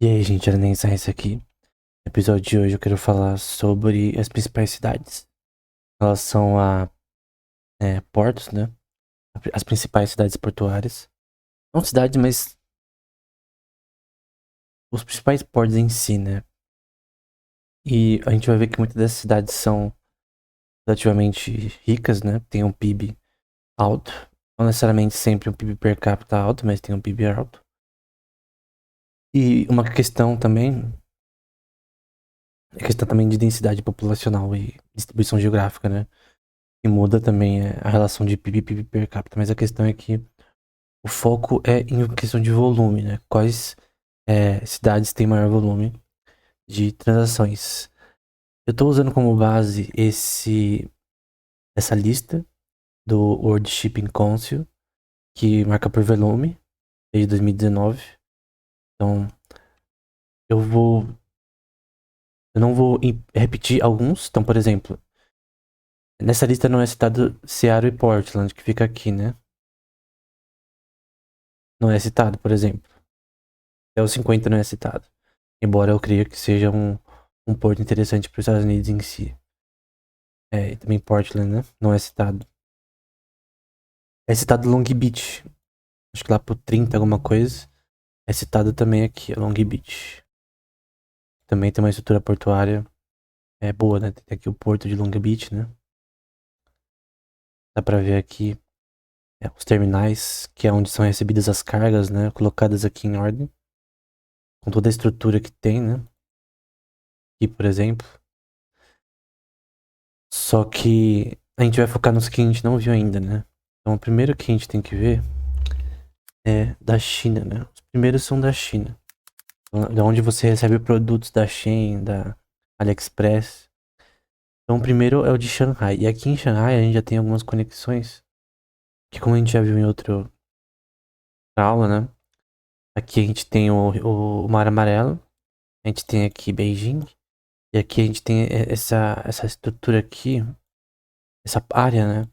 E aí, gente, era nem Science aqui. No episódio de hoje eu quero falar sobre as principais cidades em relação a portos, né? As principais cidades portuárias. Não cidades, mas os principais portos em si, né? E a gente vai ver que muitas dessas cidades são relativamente ricas, né? Tem um PIB alto. Não necessariamente sempre um PIB per capita alto, mas tem um PIB alto. E uma questão também é a questão também de densidade populacional e distribuição geográfica, né? Que muda também a relação de PIB e PIB per capita. Mas a questão é que o foco é em questão de volume, né? Quais cidades têm maior volume de transações? Eu estou usando como base essa lista do World Shipping Council, que marca por volume, desde 2019. Então, eu vou. Eu não vou repetir alguns. Então, por exemplo, nessa lista não é citado Seattle e Portland, que fica aqui, né? Não é citado, por exemplo. Até os 50 não é citado. Embora eu creia que seja um porto interessante para os Estados Unidos em si. E também Portland, né? Não é citado. É citado Long Beach. Acho que lá pro 30 alguma coisa. É citado também aqui, Long Beach. Também tem uma estrutura portuária boa, né? Tem aqui o porto de Long Beach, né? Dá pra ver aqui os terminais, que é onde são recebidas as cargas, né? Colocadas aqui em ordem. Com toda a estrutura que tem, né? Aqui, por exemplo. Só que a gente vai focar nos que a gente não viu ainda, né? Então, o primeiro que a gente tem que ver é da China, né? Os primeiros são da China. Da onde você recebe produtos da Shein, da AliExpress. Então, o primeiro é o de Shanghai. E aqui em Shanghai a gente já tem algumas conexões, que como a gente já viu em outra aula, né? Aqui a gente tem o Mar Amarelo, a gente tem aqui Beijing, e aqui a gente tem essa estrutura aqui, essa área, né?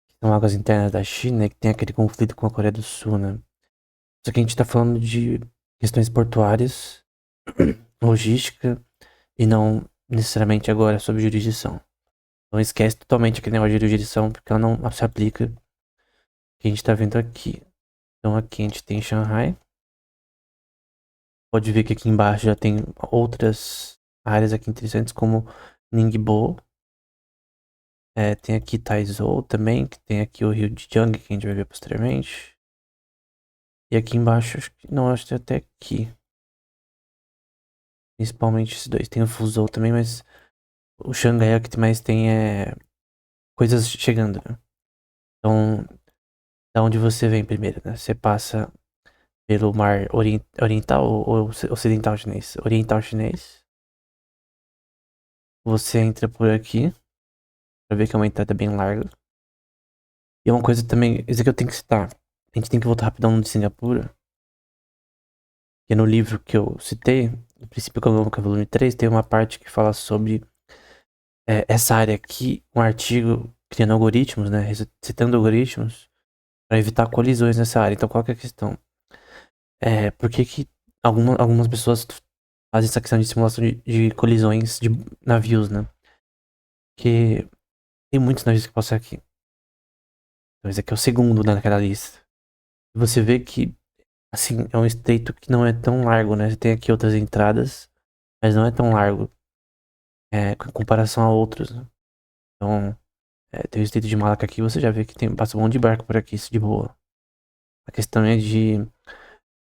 Que são águas internas da China, que tem aquele conflito com a Coreia do Sul, né? Só que a gente tá falando de questões portuárias, logística, e não necessariamente agora sobre jurisdição. Então esquece totalmente aquele negócio de jurisdição, porque ela não se aplica ao que a gente tá vendo aqui. Então aqui a gente tem Shanghai. Pode ver que aqui embaixo já tem outras áreas aqui interessantes, como Ningbo. Tem aqui Taizhou também, que tem aqui o rio de Jiang, que a gente vai ver posteriormente. E aqui embaixo, acho que até aqui. Principalmente esses dois. Tem o Fuzhou também, mas o Xangai é o que mais tem coisas chegando, né? Então, da onde você vem primeiro, né? Você passa pelo mar oriental ou ocidental chinês? Oriental chinês. Você entra por aqui, pra ver que é uma entrada bem larga. E uma coisa também, isso aqui eu tenho que citar. A gente tem que voltar rapidão de Singapura. Que no livro que eu citei, no princípio econômico, volume 3, tem uma parte que fala sobre essa área aqui, um artigo criando algoritmos, né? Citando algoritmos para evitar colisões nessa área. Então, qual que é a questão? Por que que algumas pessoas fazem essa questão de simulação de colisões de navios, né? Porque tem muitos navios que passam aqui. Então, esse aqui é o segundo, né, naquela lista. E você vê que, assim, é um estreito que não é tão largo, né? Você tem aqui outras entradas, mas não é tão largo em comparação a outros, né? Então, tem o estreito de Malaca aqui, você já vê que passa um monte de barco por aqui, isso de boa. A questão é de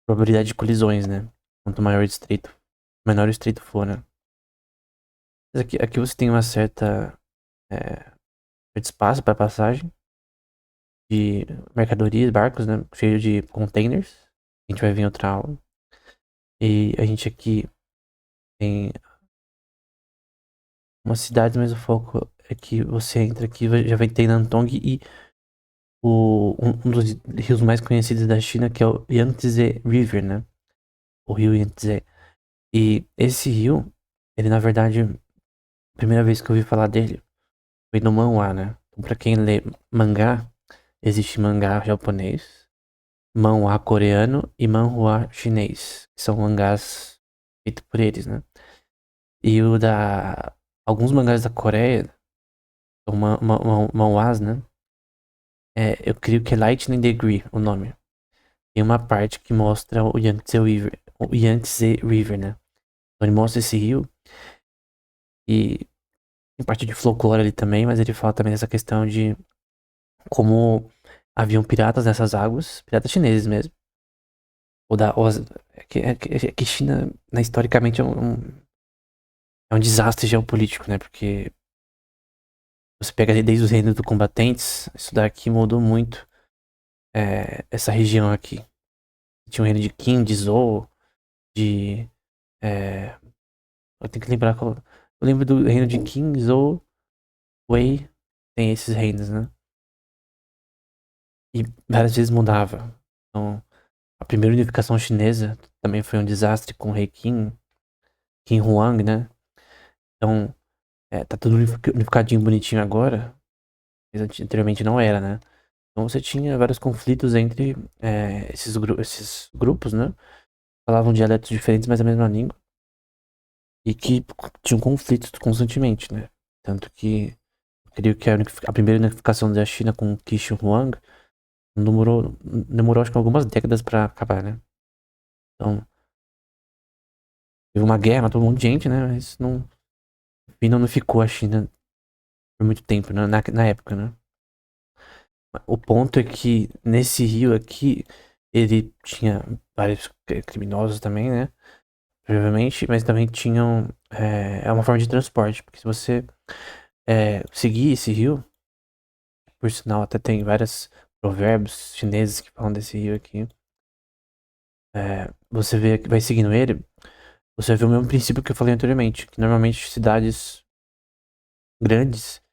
probabilidade de colisões, né? Quanto maior o estreito, menor o estreito for, né? Mas aqui você tem uma é, certo espaço para passagem de mercadorias, barcos, né? Cheio de containers. A gente vai ver em outra aula. E a gente aqui tem uma cidade, mas o foco é que você entra aqui, já vai ter Nantong e um dos rios mais conhecidos da China, que é o Yangtze River, né? O rio Yangtze. E esse rio, ele na verdade, a primeira vez que eu ouvi falar dele foi no manhwa, né? Então, pra quem lê mangá, existe mangá japonês, manhwa coreano e manhwa chinês, que são mangás feito por eles, né? E o da... Alguns mangás da Coreia, manhwas, né? Eu creio que é Lightning Degree o nome. Tem uma parte que mostra o Yangtze River, né? Então ele mostra esse rio e tem parte de folclore ali também, mas ele fala também dessa questão de como haviam piratas nessas águas, piratas chineses mesmo. É que China, né, historicamente, é um desastre geopolítico, né? Porque você pega ali desde os reinos dos combatentes, isso daqui mudou muito essa região aqui. Tinha o reino de Qin, de Zhou, de. é, eu tenho que lembrar qual. Eu lembro do reino de Qin, Zhou, Wei, tem esses reinos, né? E várias vezes mudava. Então, a primeira unificação chinesa também foi um desastre com o rei Qin, Qin Huang, né? Então, tá tudo unificadinho, bonitinho agora, mas anteriormente não era, né? Então você tinha vários conflitos entre esses grupos, né? Falavam dialetos diferentes, mas a mesma língua. E que tinham conflitos constantemente, né? Tanto que eu creio que a primeira unificação da China com o Qin Shi Huang demorou acho que algumas décadas pra acabar, né? Então, teve uma guerra, matou um monte de gente, né? Mas não, e não ficou a China por muito tempo, né? Na época, né? O ponto é que nesse rio aqui, ele tinha vários criminosos também, né? Provavelmente, mas também tinham. É uma forma de transporte, porque se você seguir esse rio, por sinal, até tem vários provérbios chineses que falam desse rio aqui. Você vê que vai seguindo ele, você vai ver o mesmo princípio que eu falei anteriormente, que normalmente cidades grandes,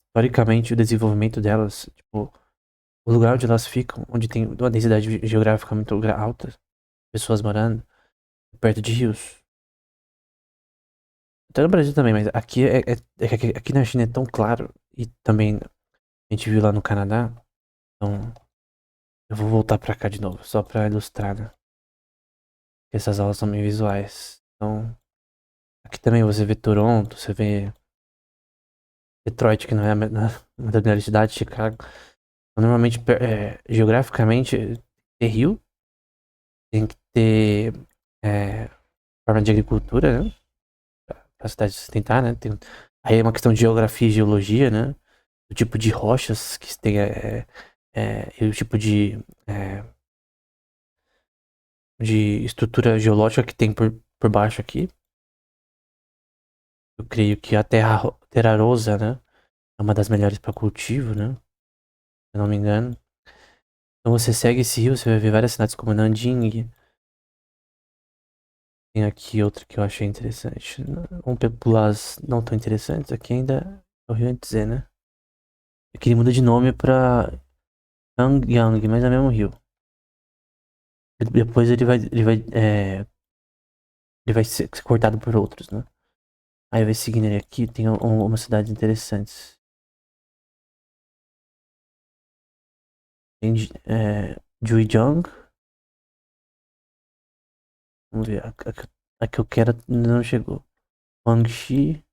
historicamente, o desenvolvimento delas, tipo, o lugar onde elas ficam, onde tem uma densidade geográfica muito alta, pessoas morando, perto de rios. Até no Brasil também, mas aqui aqui na China é tão claro, e também a gente viu lá no Canadá, então eu vou voltar pra cá de novo, só pra ilustrar, né? Essas aulas são bem visuais. Então, aqui também você vê Toronto, você vê Detroit, que não é uma das melhores cidades, Chicago. Então, normalmente, geograficamente, tem rio, tem que ter é, forma de agricultura, né? Pra cidade se sustentar, né? Aí é uma questão de geografia e geologia, né? O tipo de rochas que se tem, e o tipo de estrutura geológica que tem por baixo aqui. Eu creio que a terra arosa, né? É uma das melhores para cultivo, né? Se eu não me engano. Então você segue esse rio, você vai ver várias cidades como Nanjing. Tem aqui outra que eu achei interessante. Vamos pular as não tão interessantes. Aqui ainda é o Rio Yangtze, né? Aqui ele muda de nome pra Yangyang, mas é o mesmo rio. Depois ele vai ser cortado por outros, né? Aí vai seguindo ele aqui, tem umas cidades interessantes. Tem Juizhang. Vamos ver, a que eu quero ainda não chegou. Guangxi,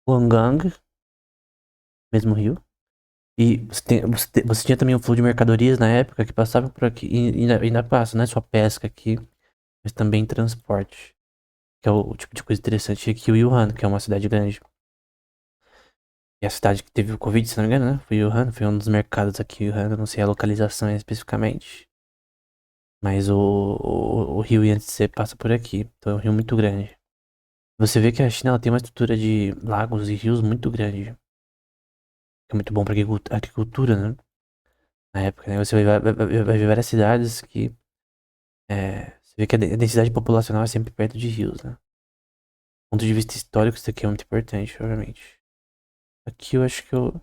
Guanggang, mesmo rio. E você tinha também um fluxo de mercadorias na época que passava por aqui. E ainda passa, não é só pesca aqui, mas também transporte. Que é o tipo de coisa interessante aqui, o Wuhan, que é uma cidade grande. E a cidade que teve o Covid, se não me engano, né? Foi Wuhan, foi um dos mercados aqui, Wuhan, eu não sei a localização especificamente. Mas o rio Yangtze passa por aqui, então é um rio muito grande. Você vê que a China ela tem uma estrutura de lagos e rios muito grande. Que é muito bom pra agricultura, né? Na época, né? Você vai ver várias cidades que você vê que a densidade populacional é sempre perto de rios, né? Do ponto de vista histórico, isso aqui é muito importante, obviamente. Aqui eu acho que eu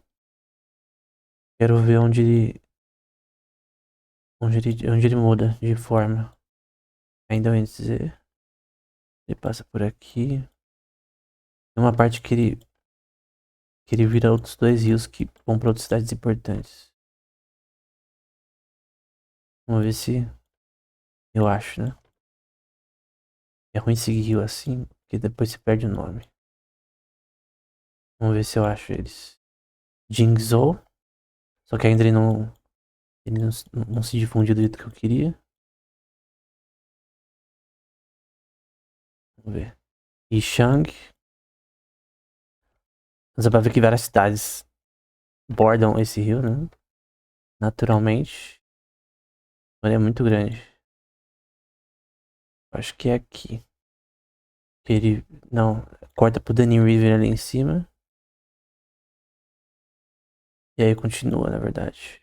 quero ver onde ele muda de forma. Ainda antes ele passa por aqui. Tem uma parte que ele vira outros dois rios que vão pra outras cidades importantes. Vamos ver se eu acho, né? É ruim seguir rio assim, porque depois você perde o nome. Vamos ver se eu acho eles. Jingzhou. Só que ainda ele não se difundiu do jeito que eu queria. Vamos ver. Yishang. Mas dá pra ver que várias cidades bordam esse rio, né? Naturalmente. Ele é muito grande. Acho que é aqui. Ele. Não. Corta pro Danin River ali em cima. E aí continua, na verdade.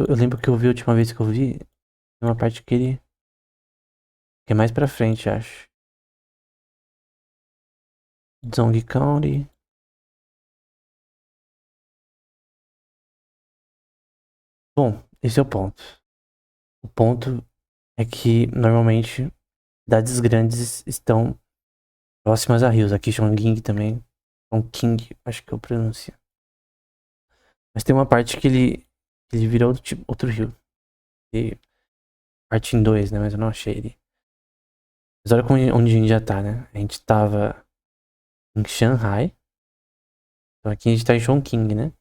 Eu lembro que eu vi a última vez que eu vi. Uma parte que ele. Que é mais pra frente, acho. Zhong County. Bom, esse é o ponto. O ponto é que normalmente cidades grandes estão próximas a rios. Aqui Chongqing também. Chongqing, acho que eu pronuncio. Mas tem uma parte que ele virou outro rio. E parte em dois, né? Mas eu não achei ele. Mas olha onde a gente já tá, né? A gente tava em Shanghai. Então aqui a gente tá em Chongqing, né?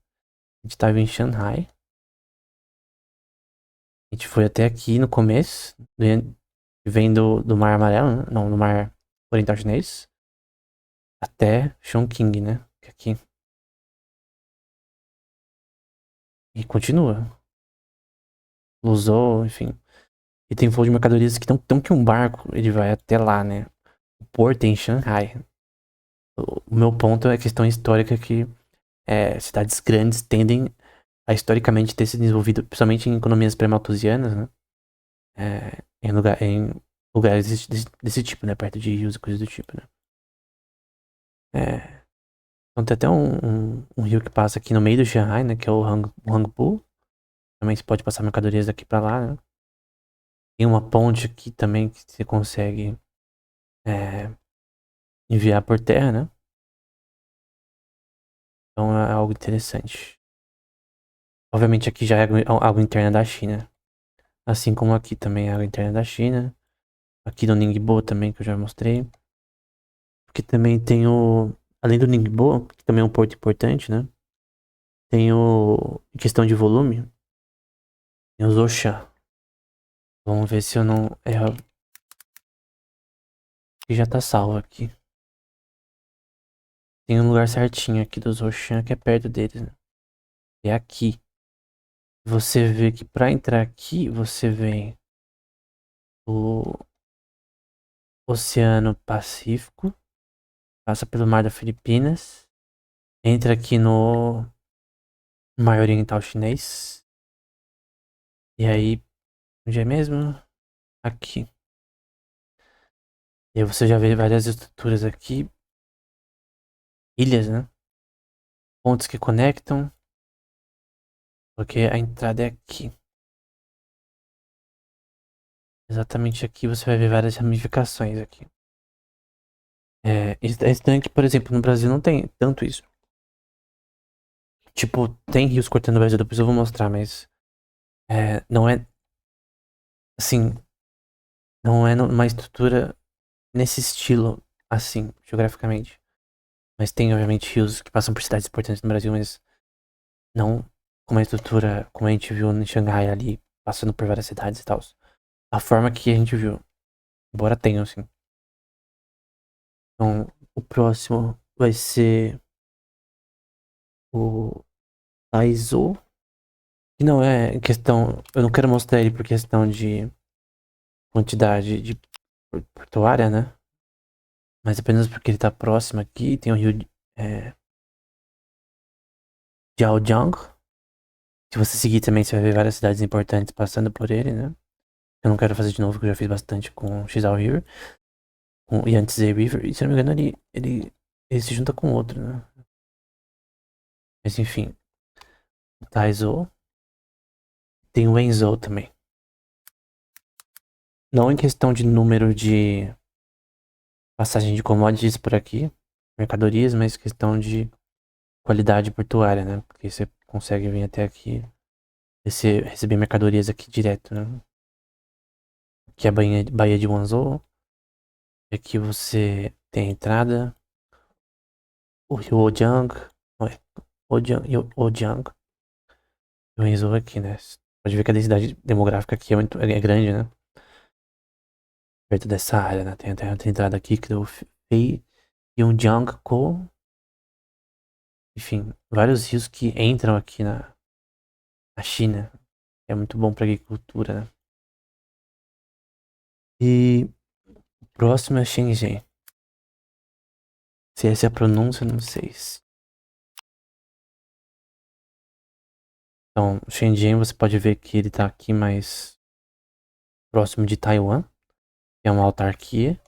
A gente tava em Shanghai. A gente foi até aqui no começo. Vem do Mar Amarelo, né? Não, do Mar Oriental Chinês. Até Chongqing, né? Que aqui. E continua. Luzhou, enfim. E tem flow de mercadorias que tão que um barco ele vai até lá, né? O porto é em Shanghai. O meu ponto é a questão histórica que cidades grandes tendem a historicamente ter se desenvolvido, principalmente em economias pré-malthusianas, né? Em lugares desse tipo, né? Perto de rios e coisas do tipo, né? Então tem até um rio que passa aqui no meio do Shanghai, né? Que é o Hangpu. Também você pode passar mercadorias daqui pra lá, né? Tem uma ponte aqui também que você consegue enviar por terra, né? Então é algo interessante. Obviamente aqui já é algo interna da China. Assim como aqui também é algo interna da China. Aqui no Ningbo também, que eu já mostrei. Porque também tem o. Além do Ningbo, que também é um porto importante, né? Tem o. Em questão de volume, tem o Zhoushan. Vamos ver se eu não erro. Que já tá salvo aqui. Tem um lugar certinho aqui do Zhoushan que é perto deles, né? É aqui. Você vê que pra entrar aqui, você vem o Oceano Pacífico, passa pelo Mar das Filipinas, entra aqui no Mar Oriental Chinês. E aí, onde é mesmo? Aqui. E aí você já vê várias estruturas aqui, ilhas, né? Pontos que conectam, porque a entrada é aqui. Exatamente aqui você vai ver várias ramificações aqui. É estranho que, por exemplo, no Brasil não tem tanto isso. Tipo, tem rios cortando o Brasil, depois eu vou mostrar, mas não é assim, não é uma estrutura nesse estilo, assim, geograficamente. Mas tem, obviamente, rios que passam por cidades importantes no Brasil, mas não com uma estrutura como a gente viu em Xangai ali, passando por várias cidades e tal. A forma que a gente viu, embora tenha, assim. Então, o próximo vai ser o Taizo. Que não é questão. Eu não quero mostrar ele por questão de quantidade de portuária, né? Mas apenas porque ele tá próximo aqui. Tem o rio Jiaojiang. Se você seguir também, você vai ver várias cidades importantes passando por ele, né? Eu não quero fazer de novo, porque eu já fiz bastante com Xizao River. Com Yangtze River. E se eu não me engano, ele se junta com outro, né? Mas enfim. O Taizou. Tem o Wenzhou também. Não em questão de número de passagem de commodities por aqui, mercadorias, mas questão de qualidade portuária, né? Porque você consegue vir até aqui, receber mercadorias aqui direto, né? Aqui é a Baía de Guangzhou. Aqui você tem a entrada. O rio Ojiang. Ojiang. E o Guangzhou aqui, né? Pode ver que a densidade demográfica aqui é grande, né? Perto dessa área, né? Tem outra entrada aqui que é o Fei Yonjiang-ko. Enfim, vários rios que entram aqui na China. É muito bom pra agricultura, né? E o próximo é Shenzhen. Se essa é a pronúncia, não sei. Então, Shenzhen você pode ver que ele tá aqui mais próximo de Taiwan, que é uma autarquia.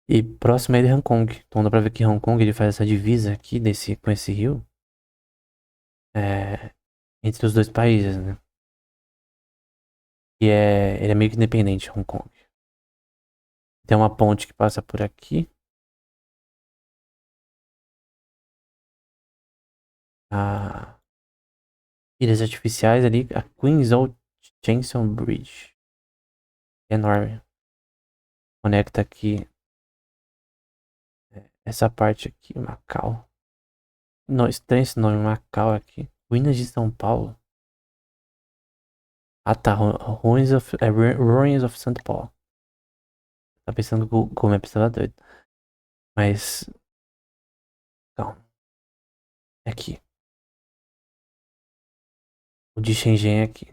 E próximo é de Hong Kong. Então dá pra ver que Hong Kong ele faz essa divisa aqui com esse rio. Entre os dois países, né? Ele é meio que independente, Hong Kong. Tem uma ponte que passa por aqui. A ilhas artificiais ali, a Queen's Old Chancellor Bridge. Enorme. Conecta aqui essa parte aqui, Macau. Não, estranho esse nome, Macau aqui. Ruínas de São Paulo. Ah tá, Ruins of St. Paul. Tá pensando que o Google Maps tava doido. Mas, calma. É aqui. O de Shenzhen é aqui.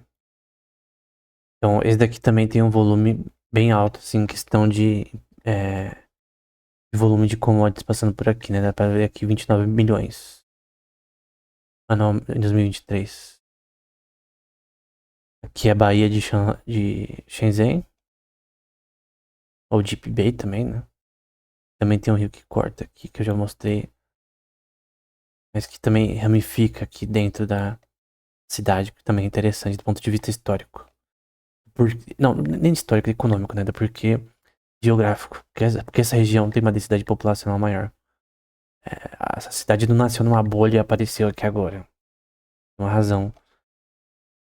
Então, esse daqui também tem um volume bem alto, assim, em questão de volume de commodities passando por aqui, né? Dá pra ver aqui 29 milhões. Ah, não, em 2023. Aqui é a Baía de Shenzhen. Ou Deep Bay também, né? Também tem um rio que corta aqui, que eu já mostrei. Mas que também ramifica aqui dentro da cidade, que também é interessante do ponto de vista histórico. Não, nem histórico, econômico, né? Porque geográfico. Porque essa região tem uma densidade populacional maior. Essa cidade não nasceu numa bolha e apareceu aqui agora. Uma razão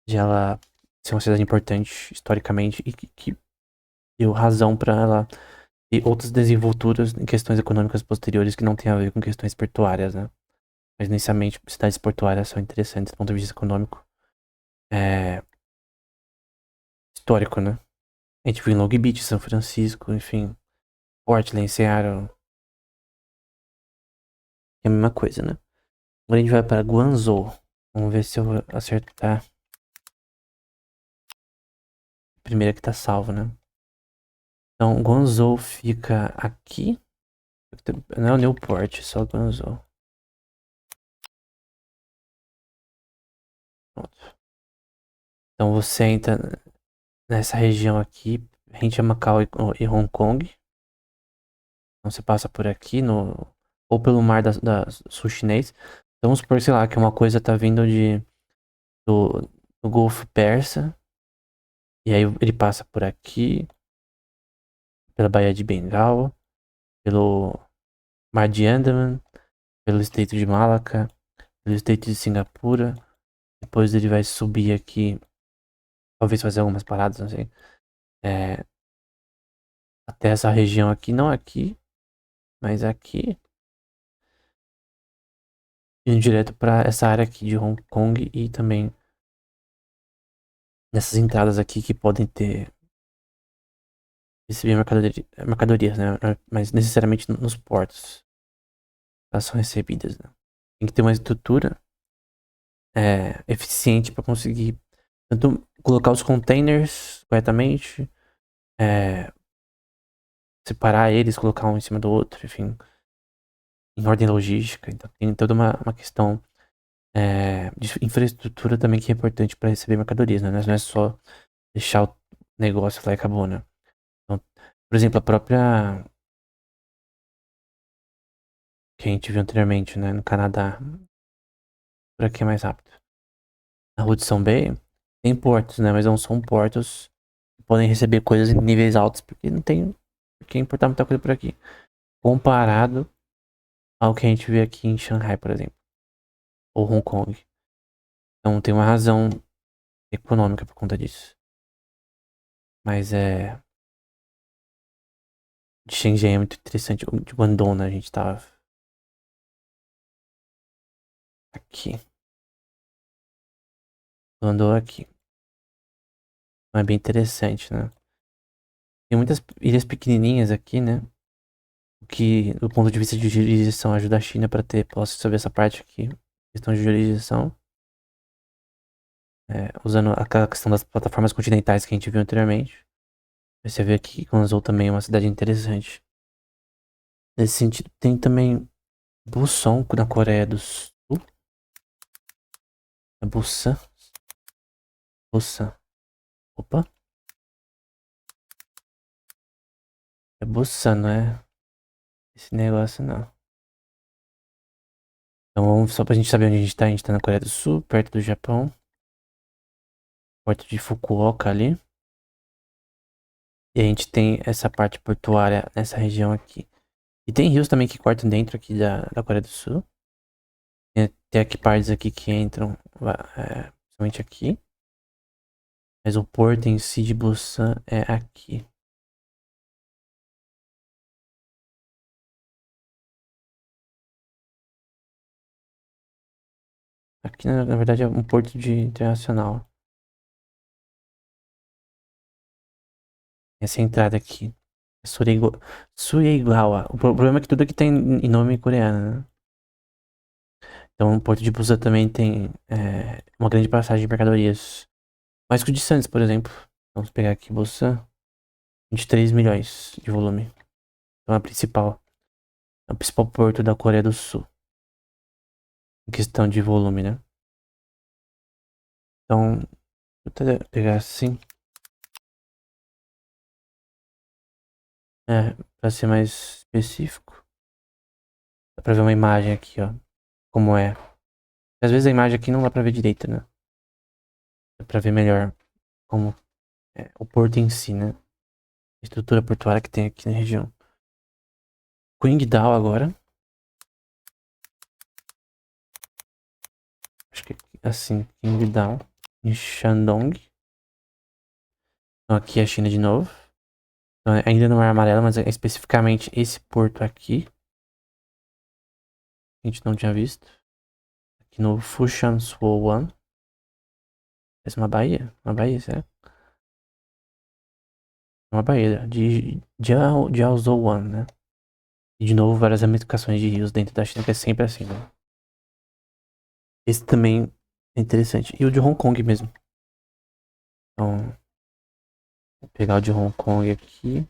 de ela ser uma cidade importante historicamente e que deu razão para ela ter outras desenvolturas em questões econômicas posteriores que não tem a ver com questões portuárias, né? Mas inicialmente cidades portuárias são interessantes do ponto de vista econômico. Histórico, né? A gente viu em Long Beach, São Francisco, enfim, Portland, Seattle. É a mesma coisa, né? Agora a gente vai para Guangzhou. Vamos ver se eu vou acertar. Primeira que tá salvo, né? Então, Guangzhou fica aqui. Não é o Newport, só Guangzhou. Pronto. Então você entra nessa região aqui, rente a Macau e Hong Kong. Então você passa por aqui, ou pelo mar sul chinês. Então vamos supor, sei lá, que uma coisa tá vindo do Golfo Persa. E aí ele passa por aqui, pela Baía de Bengal, pelo Mar de Andaman, pelo Estreito de Malaca, pelo Estreito de Singapura. Depois ele vai subir aqui, talvez fazer algumas paradas, não sei. Até essa região aqui, não aqui, mas aqui. Indo direto para essa área aqui de Hong Kong e também nessas entradas aqui que podem receber mercadorias, né? Mas necessariamente nos portos. Elas são recebidas, né? Tem que ter uma estrutura eficiente para conseguir tanto colocar os containers corretamente, separar eles, colocar um em cima do outro, enfim, em ordem logística. Então tem toda uma questão de infraestrutura também que é importante para receber mercadorias, né? Não é só deixar o negócio lá e acabou, né? Então, por exemplo, a própria que a gente viu anteriormente, né, no Canadá, por aqui é mais rápido. Na Hudson Bay tem portos, né? Mas não são portos que podem receber coisas em níveis altos, porque não tem por que importar muita coisa por aqui. Comparado ao que a gente vê aqui em Shanghai, por exemplo. Ou Hong Kong. Então tem uma razão econômica por conta disso. Mas de Shenzhen é muito interessante. De Guangdong, né? A gente tava aqui. Guangdong aqui. Então é bem interessante, né? Tem muitas ilhas pequenininhas aqui, né? O que, do ponto de vista de jurisdição, ajuda a China para ter posse sobre essa parte aqui. Questão de jurisdição. Usando aquela questão das plataformas continentais que a gente viu anteriormente. Você vê aqui que Guangzhou também é uma cidade interessante. Nesse sentido, tem também Busan, na Coreia do Sul. É Busan. Busan. Opa. É Busan, não é esse negócio, não. Então, só pra gente saber onde a gente tá na Coreia do Sul, perto do Japão. Porto de Fukuoka ali. E a gente tem essa parte portuária nessa região aqui. E tem rios também que cortam dentro aqui da Coreia do Sul. Tem aqui partes aqui que entram, somente aqui. Mas o porto em si de Busan é aqui. Aqui, na verdade, é um porto de internacional. Essa entrada aqui. É Sureigawa. O problema é que tudo aqui tem em nome coreano, né? Então, o Porto de Busan também tem uma grande passagem de mercadorias. Mais que o de Santos, por exemplo. Vamos pegar aqui Busan. 23 milhões de volume. Então, é o principal porto da Coreia do Sul. Em questão de volume, né? Então, vou até pegar assim. Pra ser mais específico. Dá pra ver uma imagem aqui, ó. Como é. Às vezes a imagem aqui não dá pra ver direito, né? Dá pra ver melhor como é o porto em si, né? A estrutura portuária que tem aqui na região. Qingdao agora. Acho que é assim, Qingdao. Em Shandong. Então aqui é a China de novo. Então, ainda não é amarelo, mas é especificamente esse porto aqui. A gente não tinha visto. Aqui no Fushan Suowan. Essa é uma baía? Uma baía, será? Uma baía de Jiaozhouwan, né? E de novo várias ramificações de rios dentro da China, que é sempre assim, né? Esse também é interessante. E o de Hong Kong mesmo. Então, vou pegar o de Hong Kong aqui.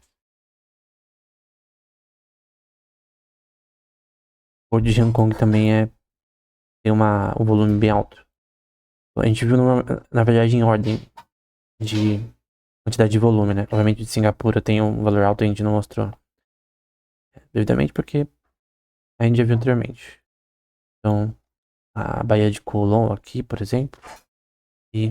O de Hong Kong também tem um volume bem alto. A gente viu, na verdade, em ordem de quantidade de volume, né? Obviamente, de Singapura tem um valor alto e a gente não mostrou devidamente porque a gente já viu anteriormente. Então, a Baía de Colón aqui, por exemplo. E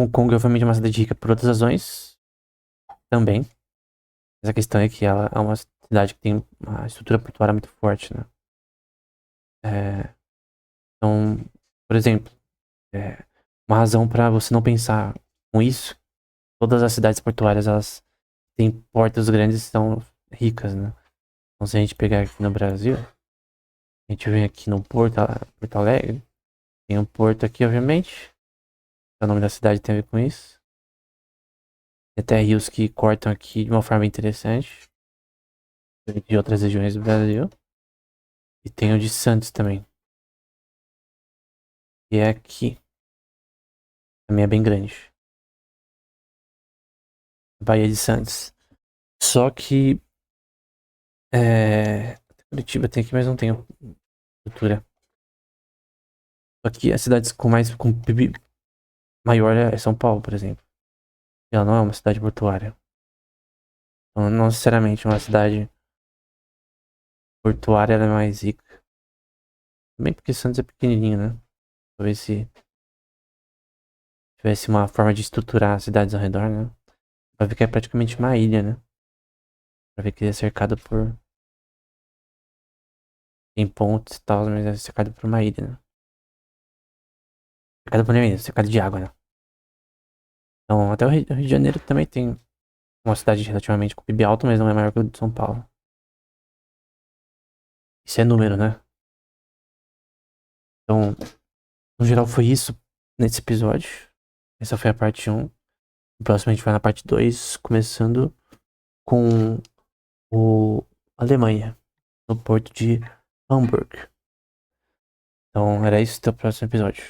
Hong Kong, obviamente, é uma cidade rica por outras razões também. Mas a questão é que ela é uma cidade que tem uma estrutura portuária muito forte, né? Então, por exemplo, uma razão para você não pensar com isso, todas as cidades portuárias, elas têm portos grandes e são ricas, né? Então, se a gente pegar aqui no Brasil, a gente vem aqui no Porto Alegre, tem um porto aqui, obviamente, o nome da cidade tem a ver com isso. Tem até rios que cortam aqui de uma forma interessante, de outras regiões do Brasil. E tem o de Santos também, que é aqui. Também é bem grande. Baía de Santos. Só que Curitiba tem aqui, mas não tem cultura. Só que as cidades com PIB maior é São Paulo, por exemplo. E ela não é uma cidade portuária. Então, não necessariamente uma cidade portuária ela é mais rica. Também porque Santos é pequenininho, né? Talvez se tivesse uma forma de estruturar as cidades ao redor, né? Pra ver que é praticamente uma ilha, né? Pra ver que ele é cercado por... Tem pontes e tal, mas é cercado por uma ilha, né? Cercado por uma ilha, cercado de água, né? Então, até o Rio de Janeiro também tem uma cidade relativamente com PIB alto, mas não é maior que o de São Paulo. Isso é número, né? Então, no geral foi isso nesse episódio. Essa foi a parte 1. O próximo a gente vai na parte 2, começando com o Alemanha, no porto de Hamburg. Então, era isso até o próximo episódio.